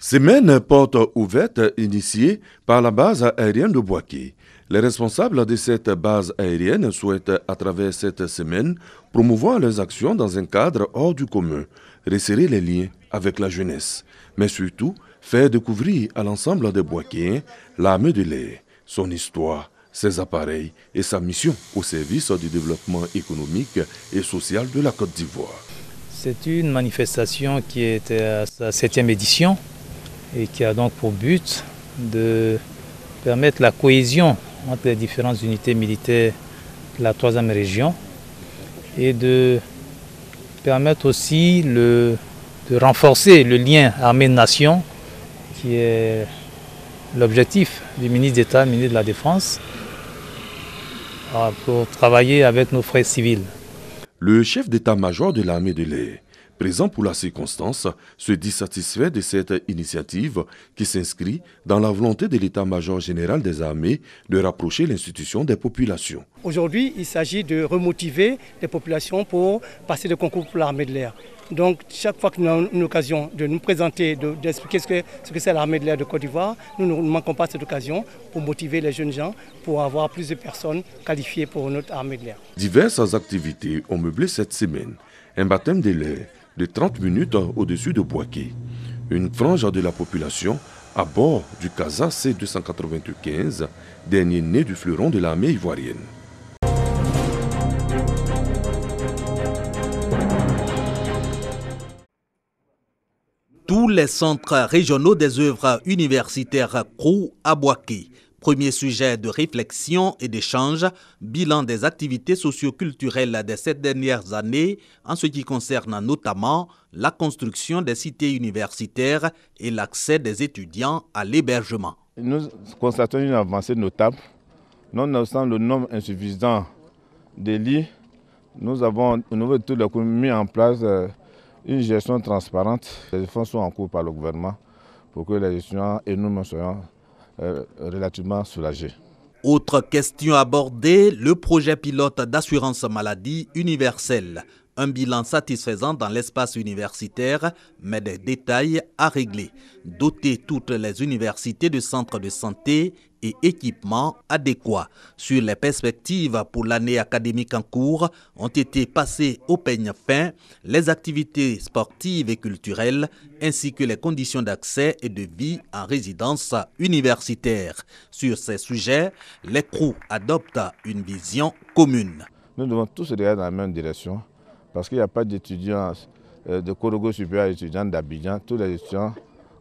Semaine porte ouverte initiée par la base aérienne de Bouaké. Les responsables de cette base aérienne souhaitent, à travers cette semaine, promouvoir leurs actions dans un cadre hors du commun, resserrer les liens avec la jeunesse, mais surtout faire découvrir à l'ensemble des Bouakéens l'armée de l'air, son histoire, ses appareils et sa mission au service du développement économique et social de la Côte d'Ivoire. C'est une manifestation qui était à sa 7e édition et qui a donc pour but de permettre la cohésion entre les différentes unités militaires de la 3e région et de permettre aussi de renforcer le lien armée-nation qui est l'objectif du ministre d'État, ministre de la Défense, pour travailler avec nos frères civils. Le chef d'état-major de l'armée de l'air, présent pour la circonstance, se dit satisfait de cette initiative qui s'inscrit dans la volonté de l'état-major général des armées de rapprocher l'institution des populations. Aujourd'hui, il s'agit de remotiver les populations pour passer le concours pour l'armée de l'air. Donc, chaque fois que nous avons une occasion de nous présenter, d'expliquer ce que c'est l'armée de l'air de Côte d'Ivoire, nous ne manquons pas cette occasion pour motiver les jeunes gens, pour avoir plus de personnes qualifiées pour notre armée de l'air. Diverses activités ont meublé cette semaine. Un baptême de l'air de 30 minutes au-dessus de Bouaké. Une frange de la population à bord du Casa C-295, dernier né du fleuron de l'armée ivoirienne. Tous les centres régionaux des œuvres universitaires CROU à Bouaké. Premier sujet de réflexion et d'échange, bilan des activités socio-culturelles des 7 dernières années en ce qui concerne notamment la construction des cités universitaires et l'accès des étudiants à l'hébergement. Nous constatons une avancée notable. Nonobstant le nombre insuffisant de lits, nous avons au niveau de toute la commune mis en place une gestion transparente. Les fonds sont en cours par le gouvernement pour que les étudiants et nous soyons relativement soulagés. Autre question abordée, le projet pilote d'assurance maladie universelle. Un bilan satisfaisant dans l'espace universitaire, mais des détails à régler. Doter toutes les universités de centres de santé et équipements adéquats. Sur les perspectives pour l'année académique en cours, ont été passées au peigne fin les activités sportives et culturelles, ainsi que les conditions d'accès et de vie en résidence universitaire. Sur ces sujets, les CROU adoptent une vision commune. Nous devons tous regarder dans la même direction. Parce qu'il n'y a pas d'étudiants de Korogo supérieur et d'étudiants d'Abidjan. Tous les étudiants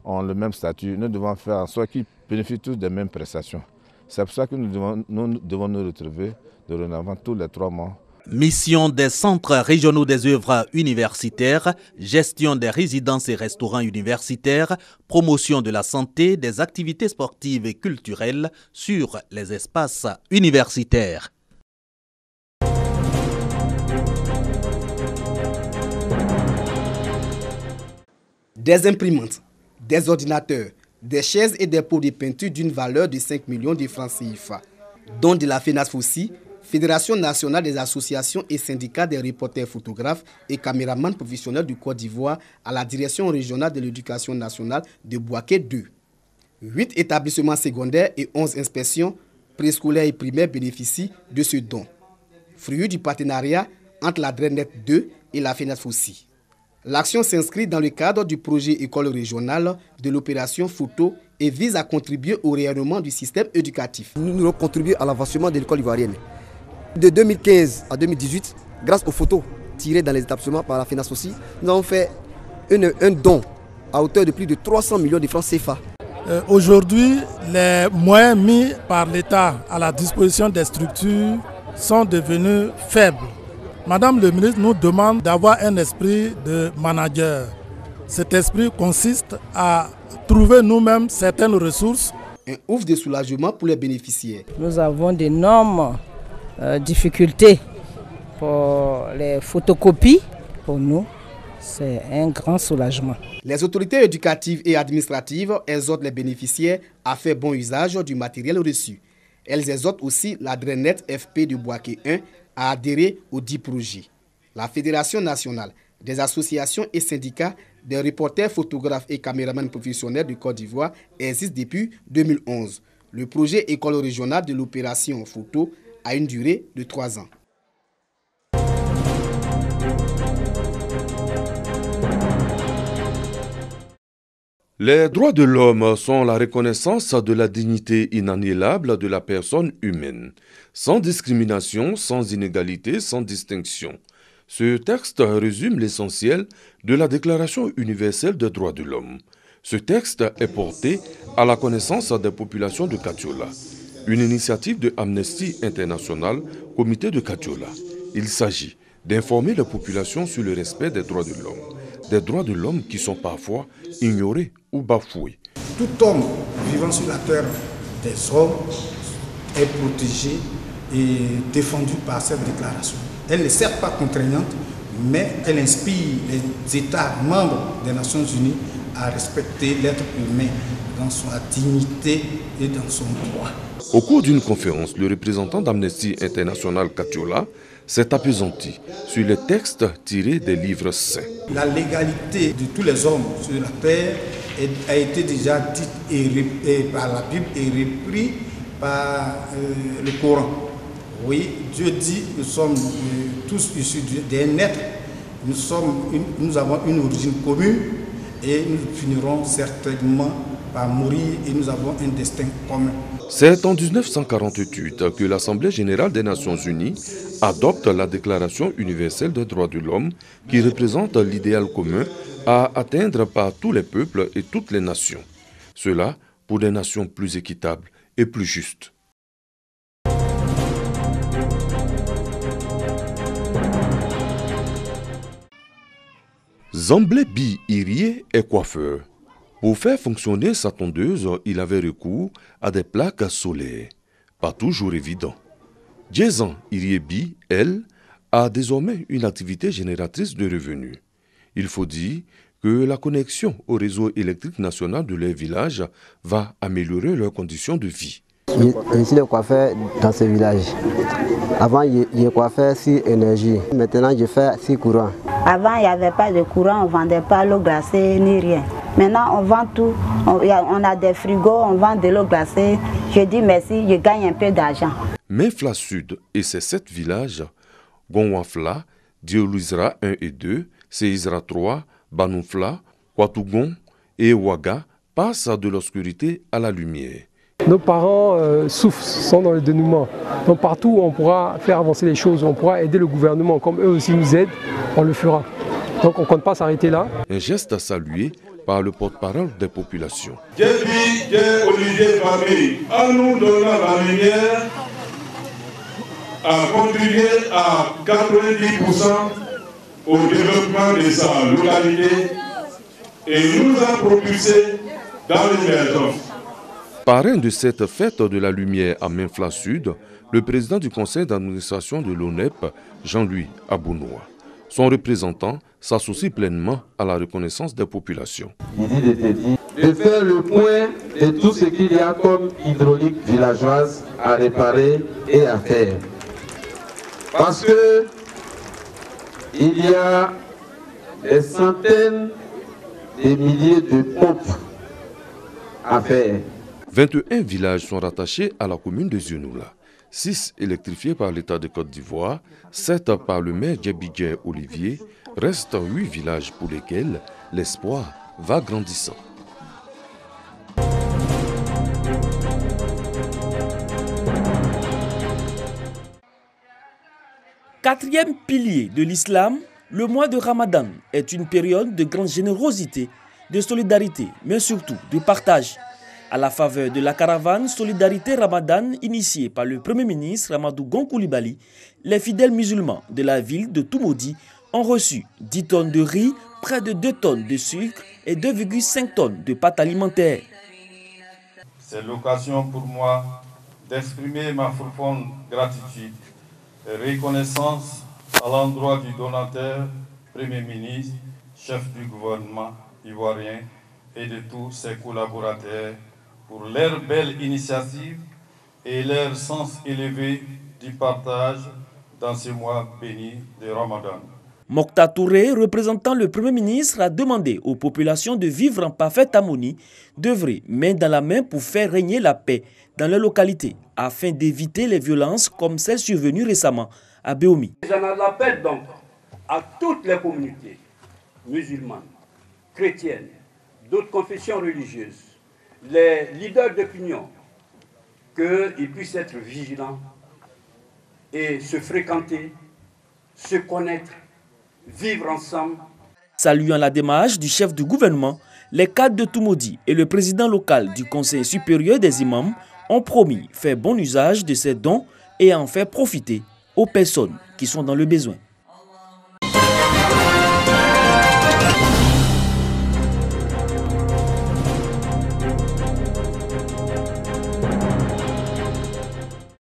ont le même statut. Nous devons faire en sorte qu'ils bénéficient tous des mêmes prestations. C'est pour ça que nous devons nous retrouver dorénavant tous les 3 mois. Mission des centres régionaux des œuvres universitaires, gestion des résidences et restaurants universitaires, promotion de la santé, des activités sportives et culturelles sur les espaces universitaires. Des imprimantes, des ordinateurs, des chaises et des pots de peinture d'une valeur de 5 millions de francs CFA, dont de la FENASFOCI, Fédération nationale des associations et syndicats des reporters photographes et caméramans professionnels du Côte d'Ivoire à la direction régionale de l'éducation nationale de Bouaké 2. 8 établissements secondaires et 11 inspections préscolaires et primaires bénéficient de ce don, fruit du partenariat entre la DRENET 2 et la FENASFOCI. L'action s'inscrit dans le cadre du projet École régionale de l'opération photo et vise à contribuer au rayonnement du système éducatif. Nous avons contribué à l'avancement de l'école ivoirienne. De 2015 à 2018, grâce aux photos tirées dans les établissements par la FENASFOCI, nous avons fait un don à hauteur de plus de 300 millions de francs CFA. Aujourd'hui, les moyens mis par l'État à la disposition des structures sont devenus faibles. Madame le ministre nous demande d'avoir un esprit de manager. Cet esprit consiste à trouver nous-mêmes certaines ressources. Un ouf de soulagement pour les bénéficiaires. Nous avons d'énormes difficultés pour les photocopies. Pour nous, c'est un grand soulagement. Les autorités éducatives et administratives exhortent les bénéficiaires à faire bon usage du matériel reçu. Elles exhortent aussi la DRENET FP de Bouaké 1 à adhérer aux 10 projets. La Fédération nationale des associations et syndicats des reporters, photographes et caméramans professionnels de Côte d'Ivoire existe depuis 2011. Le projet École régionale de l'opération photo a une durée de 3 ans. Les droits de l'homme sont la reconnaissance de la dignité inaliénable de la personne humaine, sans discrimination, sans inégalité, sans distinction. Ce texte résume l'essentiel de la Déclaration universelle des droits de l'homme. Ce texte est porté à la connaissance des populations de Katiola, une initiative de Amnesty International, comité de Katiola. Il s'agit d'informer les populations sur le respect des droits de l'homme qui sont parfois ignorés ou bafoués. Tout homme vivant sur la terre des hommes est protégé et défendu par cette déclaration. Elle n'est certes pas contraignante, mais elle inspire les États membres des Nations Unies à respecter l'être humain dans sa dignité et dans son droit. Au cours d'une conférence, le représentant d'Amnesty International Katiola s'est appesanti sur les textes tirés des livres saints. La légalité de tous les hommes sur la terre a été déjà dite par la Bible et repris par le Coran. Oui, Dieu dit que nous sommes tous issus d'un être, nous avons une origine commune et nous finirons certainement par mourir et nous avons un destin commun. C'est en 1948 que l'Assemblée générale des Nations unies adopte la Déclaration universelle des droits de l'homme qui représente l'idéal commun à atteindre par tous les peuples et toutes les nations. Cela pour des nations plus équitables et plus justes. Zamblé Bi Irie est coiffeur. Pour faire fonctionner sa tondeuse, il avait recours à des plaques solaires. Pas toujours évident. Djezan Iriebi, elle, a désormais une activité génératrice de revenus. Il faut dire que la connexion au réseau électrique national de leur village va améliorer leurs conditions de vie. Je suis le coiffeur dans ce village. Avant, je coiffais sur énergie. Maintenant, je fais sur courant. Avant, il n'y avait pas de courant, on ne vendait pas l'eau glacée ni rien. Maintenant, on vend tout. On a des frigos, on vend de l'eau glacée. Je dis merci, je gagne un peu d'argent. Menfla Sud et ses 7 villages, Gonwafla, Dioluisra 1 et 2, Seizra 3, Banoufla, Kwatougon et Ouaga passent de l'obscurité à la lumière. Nos parents souffrent, sont dans le dénouement. Donc partout où on pourra faire avancer les choses, on pourra aider le gouvernement, comme eux aussi nous aident, on le fera. Donc on ne compte pas s'arrêter là. Un geste salué par le porte-parole des populations. Olivier Famille, en nous donnant la lumière, a contribué à 90% au développement de sa localité et nous a propulsé dans l'émergence. Parrain de cette fête de la lumière à Menfla Sud, le président du conseil d'administration de l'ONEP, Jean-Louis Abounoua. Son représentant s'associe pleinement à la reconnaissance des populations. De faire le point de tout ce qu'il y a comme hydraulique villageoise à réparer et à faire. Parce que il y a des centaines de milliers de pompes à faire. 21 villages sont rattachés à la commune de Zionoula. 6 électrifiés par l'État de Côte d'Ivoire, 7 par le maire Djebidje Olivier, restent 8 villages pour lesquels l'espoir va grandissant. Quatrième pilier de l'islam, le mois de Ramadan est une période de grande générosité, de solidarité, mais surtout de partage. À la faveur de la caravane Solidarité Ramadan initiée par le Premier ministre Amadou Gon Coulibaly, les fidèles musulmans de la ville de Toumoudi ont reçu 10 tonnes de riz, près de 2 tonnes de sucre et 2,5 tonnes de pâtes alimentaires. C'est l'occasion pour moi d'exprimer ma profonde gratitude et reconnaissance à l'endroit du donateur, Premier ministre, chef du gouvernement ivoirien et de tous ses collaborateurs pour leur belle initiative et leur sens élevé du partage dans ce mois béni de Ramadan. Mokhtar Touré, représentant le Premier ministre, a demandé aux populations de vivre en parfaite harmonie, d'œuvrer main dans la main pour faire régner la paix dans leur localité, afin d'éviter les violences comme celles survenues récemment à Béomi. J'en appelle donc à toutes les communautés musulmanes, chrétiennes, d'autres confessions religieuses, les leaders d'opinion, qu'ils puissent être vigilants et se fréquenter, se connaître, vivre ensemble. Saluant la démarche du chef du gouvernement, les cadres de Toumoudi et le président local du Conseil supérieur des imams ont promis faire bon usage de ces dons et en faire profiter aux personnes qui sont dans le besoin.